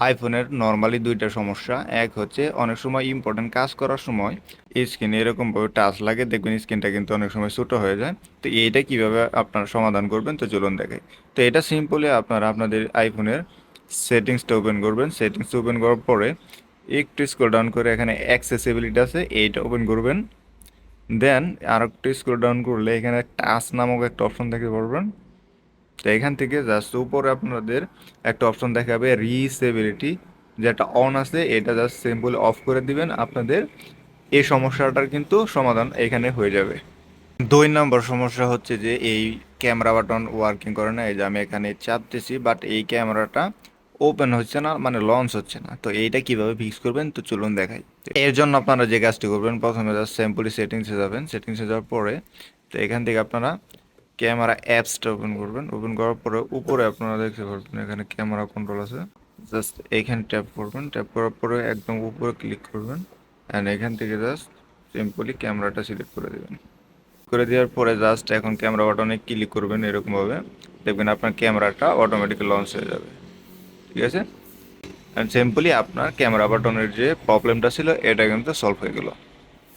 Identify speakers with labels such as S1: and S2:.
S1: আইফোনের নর্মালি দুইটা সমস্যা। এক হচ্ছে অনেক সময় ইম্পর্টেন্ট কাজ করার সময় স্ক্রিনে এরকমভাবে টাচ লাগে, দেখবেন স্ক্রিনটা কিন্তু অনেক সময় ছোটো হয়ে যায়। তো এইটা কিভাবে আপনারা সমাধান করবেন তো চলুন দেখাই। তো এটা সিম্পলি আপনারা আপনাদের আইফোনের সেটিংসটা ওপেন করবেন। সেটিংস ওপেন করার পরে একটু স্ক্রল ডাউন করে এখানে অ্যাক্সেসিবিলিটি আছে, এইটা ওপেন করবেন। দেন আর একটু স্ক্রল ডাউন করলে এখানে টাচ নামক একটা অপশন দেখতে পারবেন। তো এখান থেকে জাস্ট উপরে আপনাদের একটা অপশন দেখাবে রিসেবিলিটি, যেটা অন আছে এটা জাস্ট সিম্পল অফ করে দিবেন। আপনাদের এই সমস্যাটার কিন্তু সমাধান এখানে হয়ে যাবে। 2 নম্বর সমস্যা হচ্ছে যে এই ক্যামেরা বাটন ওয়ার্কিং করে না। এই যে আমি এখানে চাপতেছি বাট এই ক্যামেরাটা ওপেন হচ্ছে না, মানে লঞ্চ হচ্ছে না। তো এইটা কিভাবে ফিক্স করবেন তো চলুন দেখাই। এর জন্য আপনারা যে কাজটি করবেন, প্রথমে জাস্ট সিম্পলি সেটিংসে যাবেন। সেটিংসে যাওয়ার পরে তো এখান থেকে আপনারা ক্যামেরা অ্যাপসটা ওপেন করবেন। ওপেন করার পরে উপরে আপনারা দেখতে পারবেন এখানে ক্যামেরা কন্ট্রোল আছে। জাস্ট এইখানে ট্যাপ করবেন। ট্যাপ করার পরে একদম উপরে ক্লিক করবেন অ্যান্ড এখান থেকে জাস্ট সিম্পলি ক্যামেরাটা সিলেক্ট করে দেবেন। করে দেওয়ার পরে জাস্ট এখন ক্যামেরা বাটনে ক্লিক করবেন এরকমভাবে, দেখবেন আপনার ক্যামেরাটা অটোমেটিক লঞ্চ হয়ে যাবে। ঠিক আছে, অ্যান্ড সিম্পলি আপনার ক্যামেরা বাটনের যে প্রবলেমটা ছিল এটা কিন্তু সলভ হয়ে গেল।